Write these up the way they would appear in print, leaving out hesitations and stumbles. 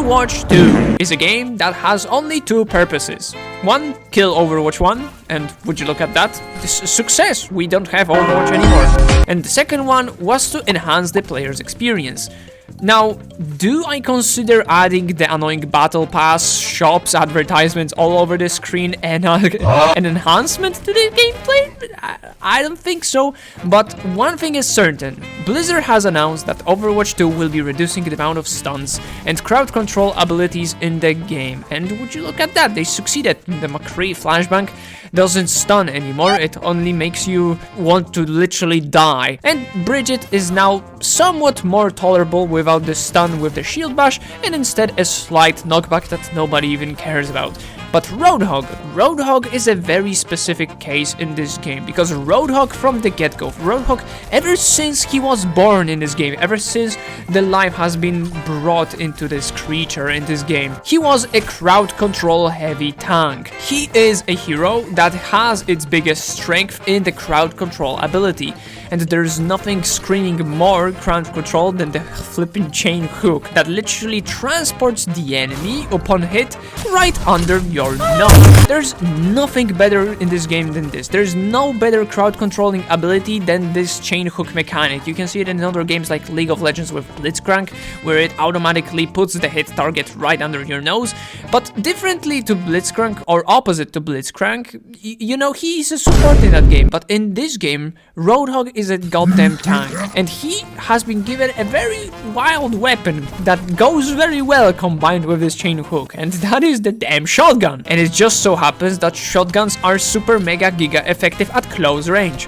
Overwatch 2 is a game that has only two purposes. One, kill Overwatch 1, and would you look at that? This is success, we don't have Overwatch anymore. And the second one was to enhance the player's experience. Now, do I consider adding the annoying battle pass, shops, advertisements all over the screen and an enhancement to the gameplay? I don't think so, but one thing is certain. Blizzard has announced that Overwatch 2 will be reducing the amount of stuns and crowd control abilities in the game. And would you look at that, they succeeded. The McCree flashbang doesn't stun anymore, it only makes you want to literally die. And Bridget is now somewhat more tolerable without the stun with the shield bash, and instead a slight knockback that nobody even cares about. But Roadhog is a very specific case in this game, because Roadhog from the get-go, Roadhog, ever since he was born in this game, ever since the life has been brought into this creature in this game, he was a crowd control heavy tank. He is a hero that has its biggest strength in the crowd control ability, and there's nothing screaming more crowd control than the flipping chain hook that literally transports the enemy upon hit right under your nose. There's nothing better in this game than this. There's no better crowd controlling ability than this chain hook mechanic. You can see it in other games like League of Legends with Blitzcrank, where it automatically puts the hit target right under your nose. But differently to Blitzcrank, or opposite to Blitzcrank, you know, he's a support in that game. But in this game, Roadhog is a goddamn tank, and he has been given a very wild weapon that goes very well combined with this chain hook, and that is the damn shotgun. And it just so happens that shotguns are super mega giga effective at close range.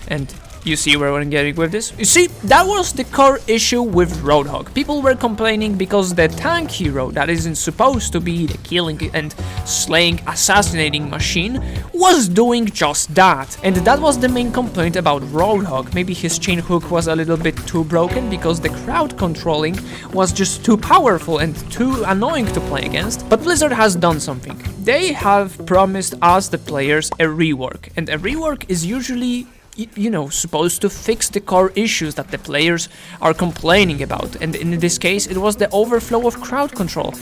And you see where I'm getting with this? You see, that was the core issue with Roadhog. People were complaining because the tank hero that isn't supposed to be the killing and slaying, assassinating machine was doing just that. And that was the main complaint about Roadhog. Maybe his chain hook was a little bit too broken because the crowd controlling was just too powerful and too annoying to play against. But Blizzard has done something. They have promised us, the players, a rework. And a rework is usually, you know, supposed to fix the core issues that the players are complaining about. And in this case, it was the overflow of crowd control.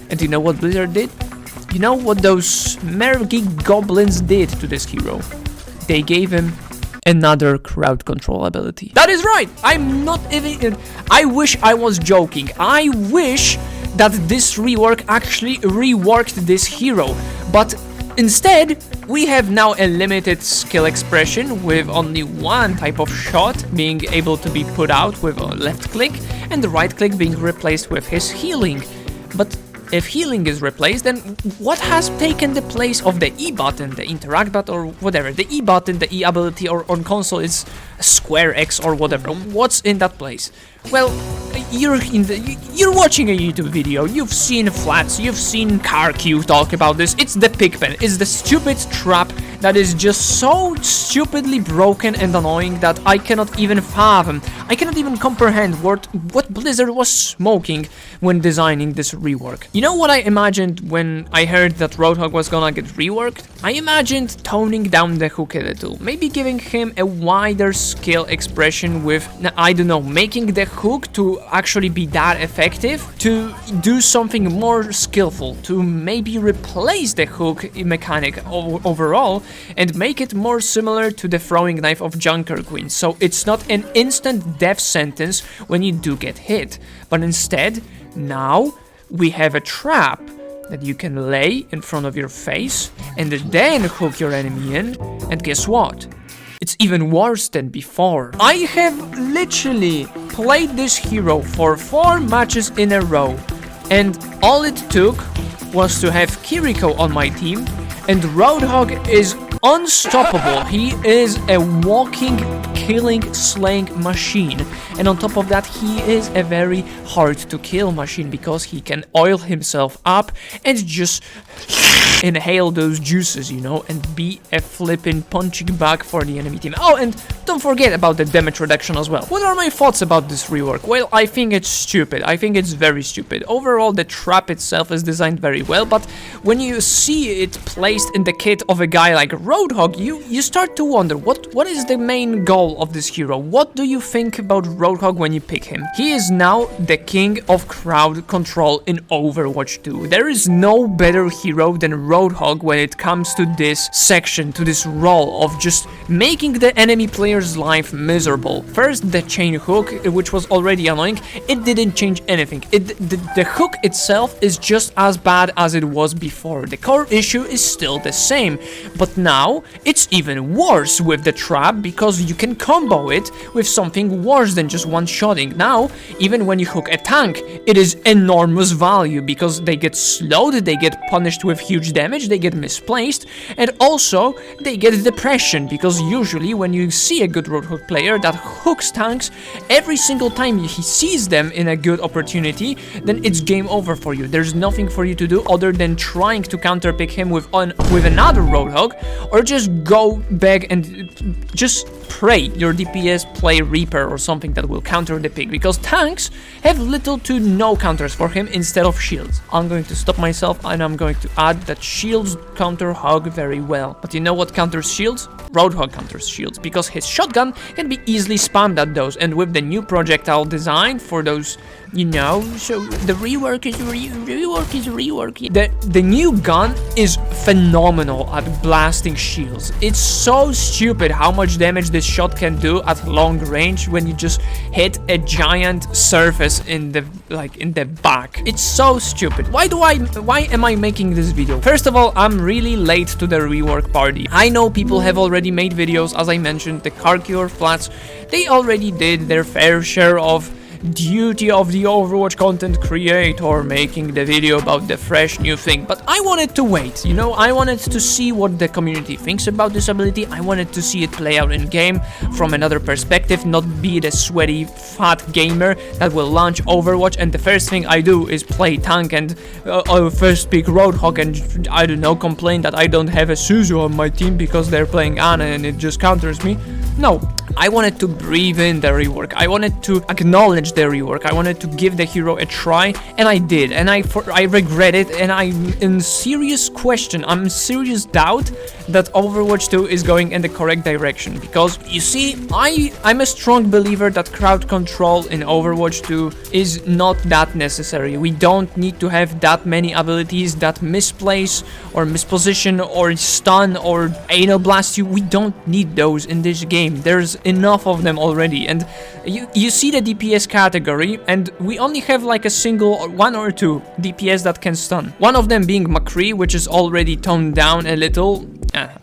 And you know what Blizzard did? You know what those mergy goblins did to this hero? They gave him another crowd control ability. That is right! I'm not even... I wish I was joking. I wish that this rework actually reworked this hero. But instead, we have now a limited skill expression with only one type of shot being able to be put out with a left click and the right click being replaced with his healing. But if healing is replaced, then what has taken the place of the E button, the interact button or whatever? The E button, the E ability, or on console is square X or whatever. What's in that place? Well, you're watching a YouTube video, you've seen Flats, you've seen CarQ talk about this. It's the pigpen, it's the stupid trap that is just so stupidly broken and annoying that I cannot even fathom. I cannot even comprehend what Blizzard was smoking when designing this rework. You know what I imagined when I heard that Roadhog was gonna get reworked? I imagined toning down the hook a little, maybe giving him a wider skill expression with, I don't know, making the hook to actually be that effective, to do something more skillful, to maybe replace the hook mechanic overall and make it more similar to the throwing knife of Junker Queen, so it's not an instant death sentence when you do get hit, but instead, now we have a trap that you can lay in front of your face and then hook your enemy in, and guess what? It's even worse than before. I have literally played this hero for 4 matches in a row, and all it took was to have Kiriko on my team, and Roadhog is unstoppable. He is a walking, killing, slaying machine, and on top of that, he is a very hard to kill machine because he can oil himself up and just inhale those juices, you know, and be a flippin' punching bag for the enemy team. Oh, and don't forget about the damage reduction as well. What are my thoughts about this rework? Well, I think it's stupid. I think it's very stupid. Overall, the trap itself is designed very well, but when you see it placed in the kit of a guy like Roadhog, you start to wonder, what is the main goal of this hero? What do you think about Roadhog when you pick him? He is now the king of crowd control in Overwatch 2. There is no better hero than Roadhog when it comes to this section, to this role of just making the enemy player's life miserable. First, the chain hook, which was already annoying, it didn't change anything. The hook itself is just as bad as it was before. The core issue is still the same, but now it's even worse with the trap because you can combo it with something worse than just one-shotting. Now, even when you hook a tank, it is enormous value because they get slowed, they get punished with huge damage, they get misplaced, and also they get depression because usually when you see a good Roadhog player that hooks tanks, every single time he sees them in a good opportunity, then it's game over for you. There's nothing for you to do other than trying to counterpick him with another Roadhog, or just go back and just pray your DPS play Reaper or something that will counter the pick, because tanks have little to no counters for him instead of shields. I'm going to stop myself and I'm going to add that shields counter Hog very well. But you know what counters shields? Roadhog counters shields, because his shotgun can be easily spammed at those, and with the new projectile design for those, you know, so the rework is rework. The new gun is phenomenal at blasting shields. It's so stupid how much damage this shot can do at long range when you just hit a giant surface in the back. It's so stupid. Why am I making this video? First of all, I'm really late to the rework party. I know people have already made videos, as I mentioned, the Carcure Flats, they already did their fair share of duty of the Overwatch content creator, making the video about the fresh new thing, but I wanted to wait, you know, I wanted to see what the community thinks about this ability. I wanted to see it play out in game from another perspective, not be the sweaty fat gamer that will launch Overwatch and the first thing I do is play tank and first pick Roadhog and, I don't know, complain that I don't have a Suzu on my team because they're playing Ana and it just counters me. No, I wanted to breathe in the rework, I wanted to acknowledge the rework, I wanted to give the hero a try, and I did, and I regret it, and I'm in serious question, I'm in serious doubt that Overwatch 2 is going in the correct direction, because, you see, I'm a strong believer that crowd control in Overwatch 2 is not that necessary. We don't need to have that many abilities that misplace, or misposition, or stun, or anal blast you. We don't need those in this game. There's enough of them already, and you see the DPS category, and we only have like a single one or two DPS that can stun. One of them being McCree, which is already toned down a little.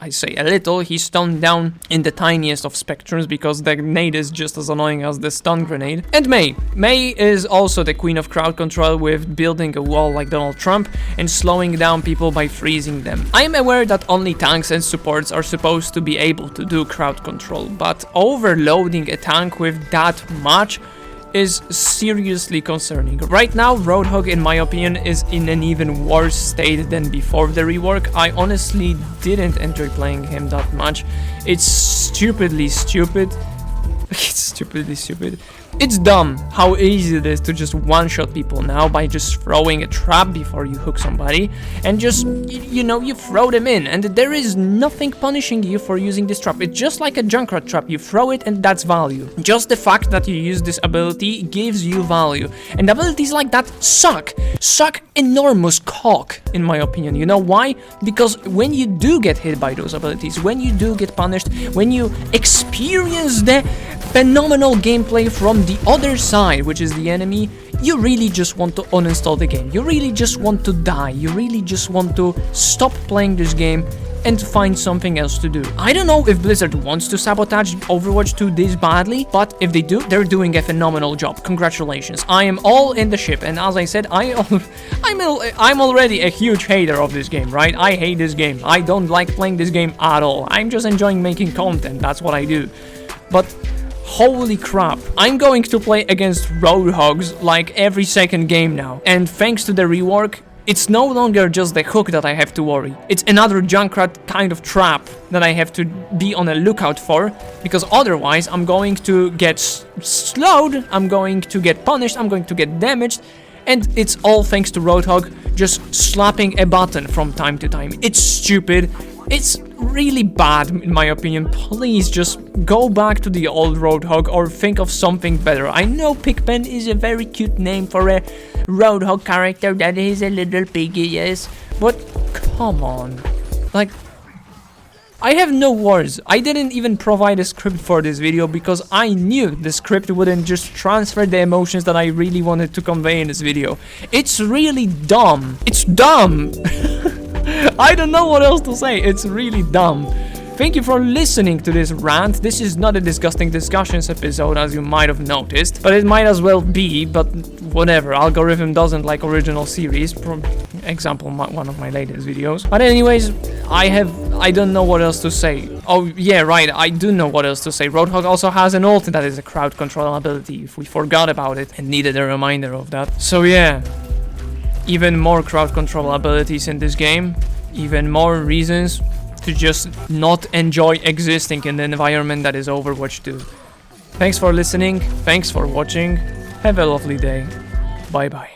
I say a little, he's toned down in the tiniest of spectrums because the grenade is just as annoying as the stun grenade. And May is also the queen of crowd control with building a wall like Donald Trump and slowing down people by freezing them. I am aware that only tanks and supports are supposed to be able to do crowd control, but overloading a tank with that much is seriously concerning. Right now, Roadhog, in my opinion, is in an even worse state than before the rework. I honestly didn't enjoy playing him that much. It's stupidly stupid. It's stupidly stupid. It's dumb how easy it is to just one-shot people now by just throwing a trap before you hook somebody and just, you know, you throw them in and there is nothing punishing you for using this trap. It's just like a Junkrat trap, you throw it and that's value. Just the fact that you use this ability gives you value, and abilities like that suck enormous cock, in my opinion. You know why? Because when you do get hit by those abilities, when you do get punished, when you experience the phenomenal gameplay from the other side, which is the enemy, you really just want to uninstall the game. You really just want to die. You really just want to stop playing this game and find something else to do. I don't know if Blizzard wants to sabotage Overwatch 2 this badly, but if they do, they're doing a phenomenal job. Congratulations. I am all in the ship, and as I said, I'm already a huge hater of this game, right? I hate this game. I don't like playing this game at all. I'm just enjoying making content. That's what I do. But holy crap, I'm going to play against Roadhogs like every second game now. And thanks to the rework, it's no longer just the hook that I have to worry. It's another Junkrat kind of trap that I have to be on a lookout for, because otherwise I'm going to get slowed, I'm going to get punished, I'm going to get damaged, and it's all thanks to Roadhog just slapping a button from time to time. It's stupid. It's really bad in my opinion. Please just go back to the old Roadhog or think of something better. I know Pigpen is a very cute name for a Roadhog character that is a little piggy, yes, but come on, like, I have no words. I didn't even provide a script for this video because I knew the script wouldn't just transfer the emotions that I really wanted to convey in this video. It's really dumb. It's dumb. I don't know what else to say. It's really dumb. Thank you for listening to this rant. This is not a disgusting discussions episode, as you might have noticed, but it might as well be, but whatever. Algorithm doesn't like original series. For example, one of my latest videos. But anyways, I don't know what else to say. Oh, yeah, right, I do know what else to say. Roadhog also has an ult that is a crowd control ability, if we forgot about it and needed a reminder of that. So yeah, even more crowd control abilities in this game, even more reasons to just not enjoy existing in the environment that is Overwatch 2. Thanks for listening, thanks for watching, have a lovely day, bye bye.